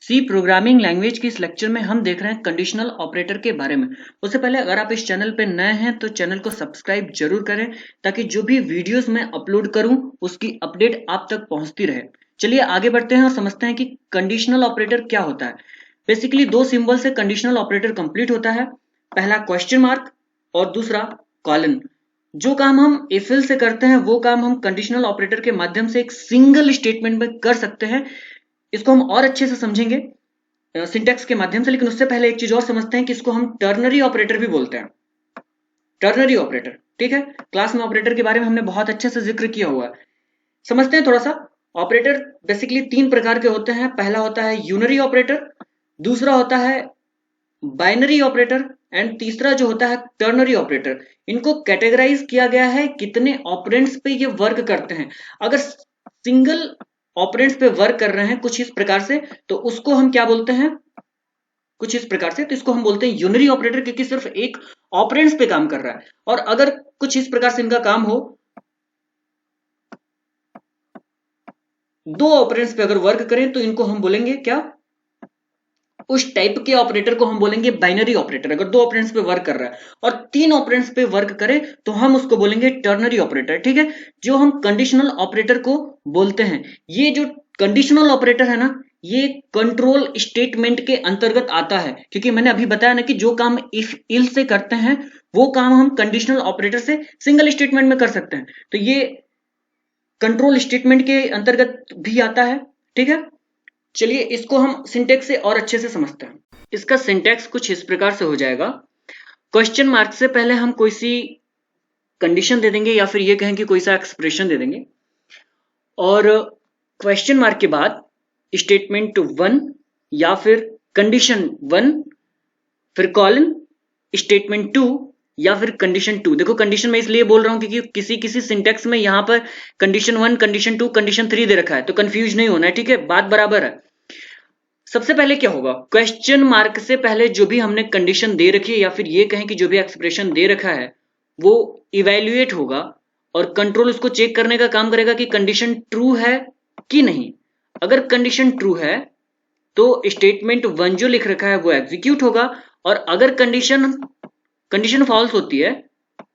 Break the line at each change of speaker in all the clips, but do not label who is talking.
सी programming language के इस lecture में हम देख रहे हैं कंडीशनल ऑपरेटर के बारे में। उससे पहले अगर आप इस चैनल पे नए हैं तो चैनल को सब्सक्राइब जरूर करें ताकि जो भी वीडियोस मैं अपलोड करूं उसकी अपडेट आप तक पहुंचती रहे। चलिए आगे बढ़ते हैं और समझते हैं कि कंडीशनल ऑपरेटर क्या होता है। बेसिकली दो सिंबल से कंडीशनल ऑपरेटर कंप्लीट होता है, पहला क्वेश्चन मार्क और दूसरा कॉलन। जो काम हम इफ से करते हैं वो काम हम कंडीशनल ऑपरेटर के माध्यम से एक सिंगल स्टेटमेंट में कर सकते हैं। इसको हम और अच्छे से समझेंगे सिंटैक्स के माध्यम से, लेकिन उससे पहले एक चीज और समझते हैं कि इसको हम टर्नरी ऑपरेटर भी बोलते हैं। टर्नरी ऑपरेटर, ठीक है, क्लास में ऑपरेटर के बारे में हमने बहुत अच्छे से जिक्र किया हुआ है। समझते हैं थोड़ा सा। ऑपरेटर बेसिकली तीन प्रकार के होते हैं। पहला होता है यूनरी ऑपरेटर, दूसरा होता है बाइनरी ऑपरेटर एंड तीसरा जो होता है टर्नरी ऑपरेटर। इनको कैटेगराइज किया गया है कितने ऑपरेंड्स पे ये वर्क करते हैं। अगर सिंगल ऑपरेंड्स पे वर्क कर रहे हैं कुछ इस प्रकार से तो उसको हम क्या बोलते हैं, कुछ इस प्रकार से, तो इसको हम बोलते हैं यूनरी ऑपरेटर, क्योंकि सिर्फ एक ऑपरेंड्स पे काम कर रहा है। और अगर कुछ इस प्रकार से इनका काम हो, दो ऑपरेंड्स पे अगर वर्क करें तो इनको हम बोलेंगे क्या, उस टाइप के ऑपरेटर को हम बोलेंगे बाइनरी ऑपरेटर। अगर दो ऑपरेंड्स पे वर्क कर रहा है और तीन ऑपरेंड्स पे वर्क करे तो हम उसको बोलेंगे टर्नरी ऑपरेटर, ठीक है, जो हम कंडीशनल ऑपरेटर को बोलते हैं। ये जो कंडीशनल ऑपरेटर है ना, ये कंट्रोल स्टेटमेंट के अंतर्गत आता है, क्योंकि मैंने अभी बताया ना कि जो काम इफ इल से करते हैं वो काम हम कंडीशनल ऑपरेटर से सिंगल स्टेटमेंट में कर सकते हैं। तो ये कंट्रोल स्टेटमेंट के अंतर्गत भी आता है, ठीक है। चलिए इसको हम सिंटेक्स से और अच्छे से समझते हैं। इसका सिंटेक्स कुछ इस प्रकार से हो जाएगा। क्वेश्चन मार्क से पहले हम कोई सी कंडीशन दे देंगे या फिर ये कहें कि कोई सा एक्सप्रेशन दे देंगे, और क्वेश्चन मार्क के बाद स्टेटमेंट 1 या फिर कंडीशन 1, फिर कॉलन स्टेटमेंट 2 या फिर कंडीशन 2। देखो कंडीशन में इसलिए बोल रहा हूं क्योंकि किसी किसी सिंटेक्स में यहां पर कंडीशन 1, कंडीशन 2, कंडीशन 3 दे रखा है, तो कंफ्यूज नहीं होना है, ठीक है, बात बराबर है। सबसे पहले क्या होगा, क्वेश्चन मार्क से पहले जो भी हमने कंडीशन दे रखी है या फिर ये कहें कि जो भी एक्सप्रेशन दे रखा है वो इवैल्यूएट होगा और कंट्रोल उसको चेक करने का काम करेगा कि कंडीशन ट्रू है कि नहीं। अगर कंडीशन ट्रू है तो स्टेटमेंट 1 जो लिख रखा है वो एग्जीक्यूट होगा, और अगर कंडीशन फॉल्स होती है,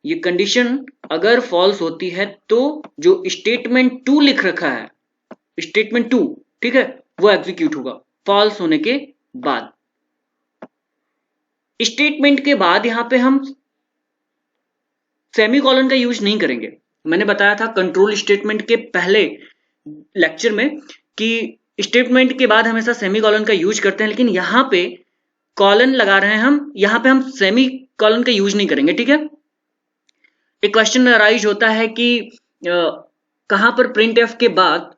ये कंडीशन अगर फॉल्स होती है तो जो स्टेटमेंट 2 लिख रखा है, स्टेटमेंट 2, ठीक है, वो एग्जीक्यूट होगा फॉल्स होने के बाद। स्टेटमेंट के बाद यहां पे हम सेमीकोलन का यूज नहीं करेंगे। मैंने बताया था कंट्रोल स्टेटमेंट के पहले लेक्चर में कि स्टेटमेंट के बाद हमेशा सेमीकोलन का यूज करते हैं, लेकिन यहां पे कॉलन लगा रहे हैं हम, यहां पे हम सेमीकोलन का यूज नहीं करेंगे, ठीक है। एक क्वेश्चन अराइज होता है कि कहां पर प्रिंट एफ के बाद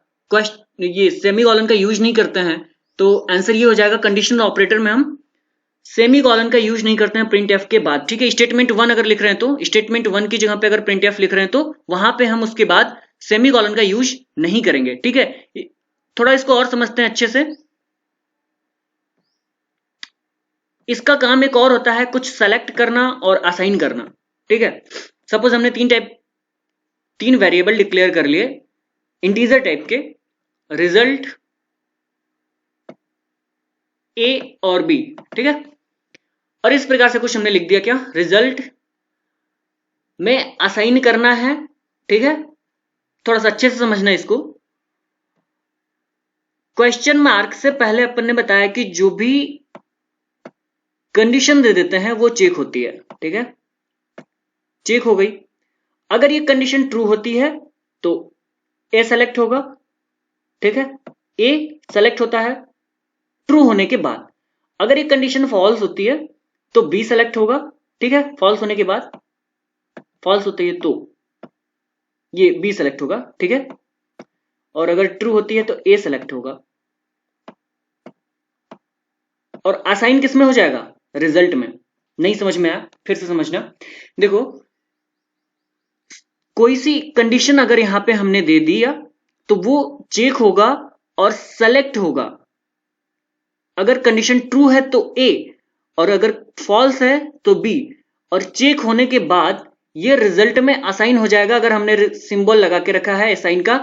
ये सेमीकोलन का यूज नहीं करते हैं, तो आंसर ये हो जाएगा कंडीशनल ऑपरेटर में हम सेमीकोलन का यूज नहीं करते हैं प्रिंट एफ के बाद, ठीक है। स्टेटमेंट 1 अगर लिख रहे हैं तो स्टेटमेंट 1 की जगह पे अगर प्रिंट एफ लिख रहे हैं तो वहां पे हम उसके बाद सेमीकोलन का यूज नहीं करेंगे, ठीक है। थोड़ा इसको और समझते हैं अच्छे से। इसका काम एक और होता है कुछ सेलेक्ट करना और असाइन करना, ठीक है। सपोज हमने तीन वेरिएबल डिक्लेयर कर लिए इंटीजर टाइप के, रिजल्ट ए और बी, ठीक है, और इस प्रकार से कुछ हमने लिख दिया, क्या, रिजल्ट में असाइन करना है, ठीक है। थोड़ा सा अच्छे से समझना इसको। क्वेश्चन मार्क से पहले अपन ने बताया कि जो भी कंडीशन दे देते हैं वो चेक होती है, ठीक है, चेक हो गई। अगर ये कंडीशन ट्रू होती है तो ए सेलेक्ट होगा, ठीक है, ए सेलेक्ट होता है ट्रू होने के बाद। अगर ये कंडीशन फॉल्स होती है तो बी सेलेक्ट होगा, ठीक है, फॉल्स होने के बाद। फॉल्स होती है तो ये बी सेलेक्ट होगा, ठीक है, और अगर ट्रू होती है तो ए सेलेक्ट होगा। और असाइन किस में हो जाएगा, रिजल्ट में। नहीं समझ में आया, फिर से समझना। देखो कोई सी कंडीशन अगर यहां पे हमने दे दिया तो वो चेक होगा और सेलेक्ट होगा। अगर कंडीशन ट्रू है तो ए और अगर फॉल्स है तो बी, और चेक होने के बाद ये रिजल्ट में असाइन हो जाएगा अगर हमने सिंबल लगा के रखा है असाइन का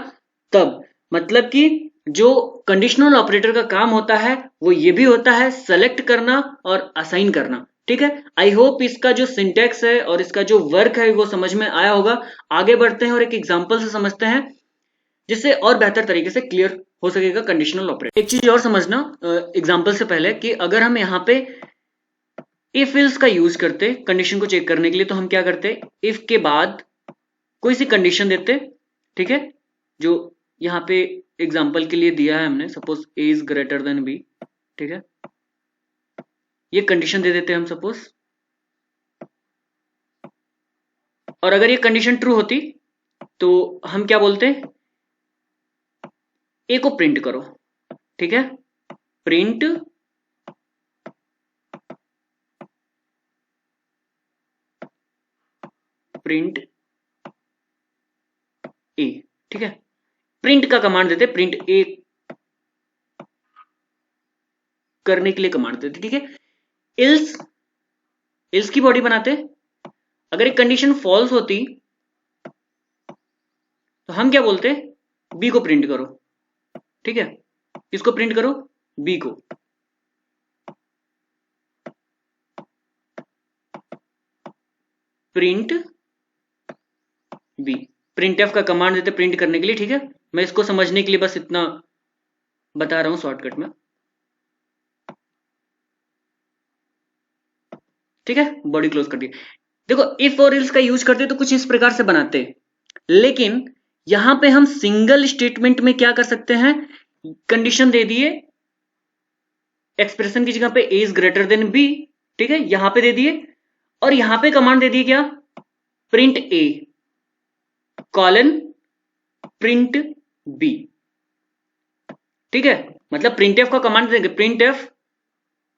तब। मतलब कि जो कंडीशनल ऑपरेटर का काम होता है वो ये भी होता है सेलेक्ट करना और असाइन करना। ठीक है, आई होप इसका जो सिंटेक्स है और इसका जो वर्क है वो समझ में आया होगा। आगे बढ़ते हैं और एक एग्जांपल से समझते हैं जिससे और बेहतर तरीके से क्लियर हो सकेगा कंडीशनल ऑपरेटर। एक चीज और समझना एग्जांपल से पहले कि अगर हम यहाँ पे इफ इल्स का यूज करते कंडीशन को चेक करने के लिए तो हम क्या करते, इफ के बाद कोई सी कंडीशन देते। ठीक है, जो यहाँ पे एग्जाम्पल के लिए दिया है हमने, suppose A is greater than B. ठीक है, ये कंडीशन दे देते हैं हम सपोज, और अगर ये कंडीशन ट्रू होती तो हम क्या बोलते, ए को प्रिंट करो। ठीक है, प्रिंट प्रिंट ए। ठीक है, प्रिंट का कमांड देते, प्रिंट ए करने के लिए कमांड देते। ठीक है, इल्स इल्स की बॉडी बनाते, अगर एक कंडीशन फॉल्स होती तो हम क्या बोलते, बी को प्रिंट करो। ठीक है, किसको प्रिंट करो, बी को। प्रिंट बी, प्रिंट एफ का कमांड देते प्रिंट करने के लिए। ठीक है, मैं इसको समझने के लिए बस इतना बता रहा हूं शॉर्टकट में। ठीक है, बॉडी क्लोज कर दी। देखो इफ और इल्स का यूज करते तो कुछ इस प्रकार से बनाते, लेकिन यहां पे हम सिंगल स्टेटमेंट में क्या कर सकते हैं, कंडीशन दे दिए एक्सप्रेशन की जगह पे ए इज ग्रेटर देन बी। ठीक है, यहां पे दे दिए, और यहां पे कमांड दे दिए क्या, प्रिंट ए कॉलन प्रिंट बी। ठीक है, मतलब प्रिंट एफ का कमांड देंगे, प्रिंट एफ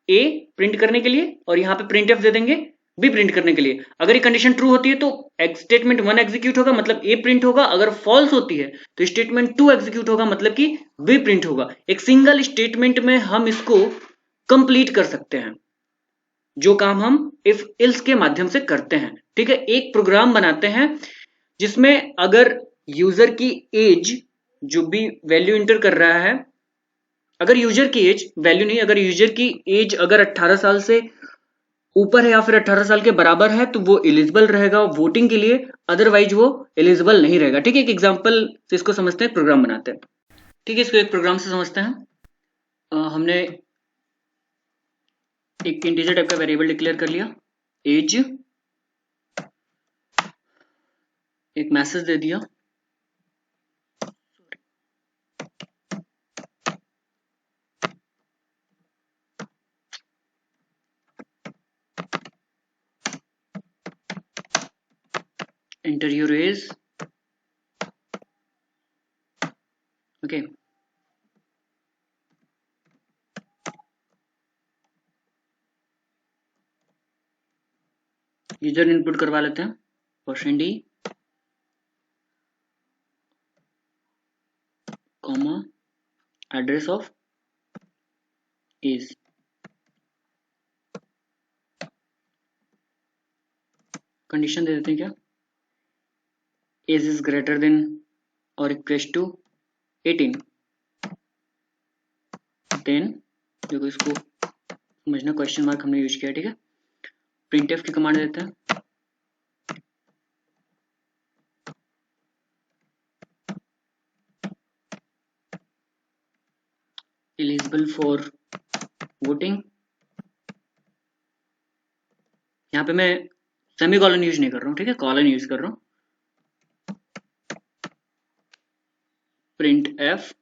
ए प्रिंट करने के लिए, और यहां पे प्रिंट एफ दे देंगे बी प्रिंट करने के लिए। अगर ये कंडीशन ट्रू होती है तो स्टेटमेंट 1 एग्जीक्यूट होगा, मतलब ए प्रिंट होगा। अगर फॉल्स होती है तो स्टेटमेंट 2 एग्जीक्यूट होगा, मतलब कि बी प्रिंट होगा। एक सिंगल स्टेटमेंट में हम इसको कंप्लीट कर सकते हैं, जो काम हम इफ इल्स के माध्यम से करते हैं। ठीक है, एक प्रोग्राम बनाते हैं जिसमें अगर यूजर की एज जो भी वैल्यू इंटर कर रहा है, अगर यूजर की एज वैल्यू नहीं, अगर यूजर की एज अगर 18 साल से ऊपर है या फिर 18 साल के बराबर है तो वो एलिजिबल रहेगा वोटिंग के लिए, अदरवाइज वो एलिजिबल नहीं रहेगा। ठीक है, एक एग्जांपल से इसको समझते हैं, प्रोग्राम बनाते हैं। ठीक है, इसको एक प्रोग्राम से समझते हैं। हमने एक इंटीजर टाइप का वेरिएबल डिक्लेयर कर लिया एज, एक मैसेज दे दिया enter your age। Okay, user input करवा लेते हैं %d comma address of age. Condition दे देते हैं क्या, एज इज ग्रेटर देन और इक्वल टू 18। देन देखो इसको समझना, क्वेश्चन मार्क हमने यूज किया। ठीक है, प्रिंटफ की कमांड देते हैं एलिजिबल फॉर वोटिंग। यहाँ पे मैं सेमी कॉलन यूज नहीं कर रहा हूँ, ठीक है, कॉलन यूज कर रहा हूँ। Print F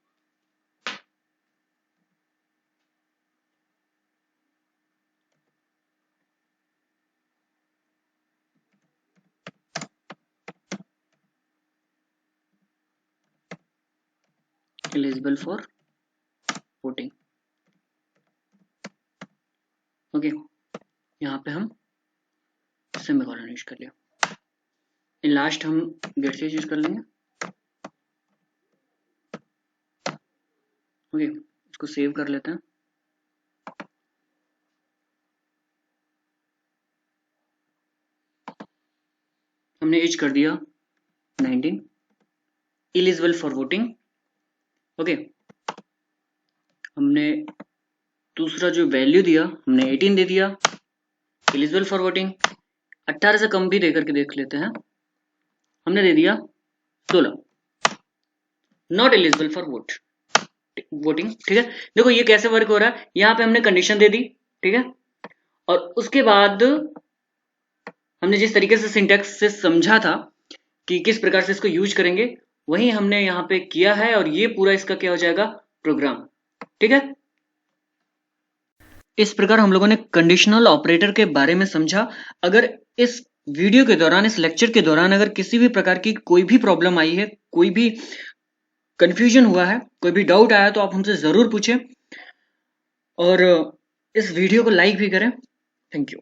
eligible for voting. Okay, यहाँ पे हम सेमी कॉलन यूज कर लिया। इन लास्ट हम गेट से यूज कर लेंगे। ओके, इसको सेव कर लेते हैं। हमने एज कर दिया 19, एलिजिबल फॉर वोटिंग। ओके, हमने दूसरा जो वैल्यू दिया हमने 18 दे दिया, एलिजिबल फॉर वोटिंग। 18 से कम भी देकर के देख लेते हैं, हमने दे दिया 16, नॉट एलिजिबल फॉर वोटिंग। ठीक है, देखो ये कैसे वर्क हो रहा है, यहां पे हमने कंडीशन दे दी, ठीक है, और उसके बाद हमने जिस तरीके से सिंटैक्स से समझा था कि किस प्रकार से इसको यूज करेंगे, वही हमने यहाँ पे किया है, और ये पूरा इसका क्या हो जाएगा, प्रोग्राम। ठीक है, इस प्रकार हम लोगों ने कंडीशनल ऑपरेटर के बारे में समझा। अगर इस वीडियो के दौरान, इस लेक्चर के दौरान अगर किसी भी प्रकार की कोई भी प्रॉब्लम आई है, कोई भी कंफ्यूजन हुआ है, कोई भी डाउट आया, तो आप हमसे जरूर पूछें और इस वीडियो को लाइक भी करें। Thank you.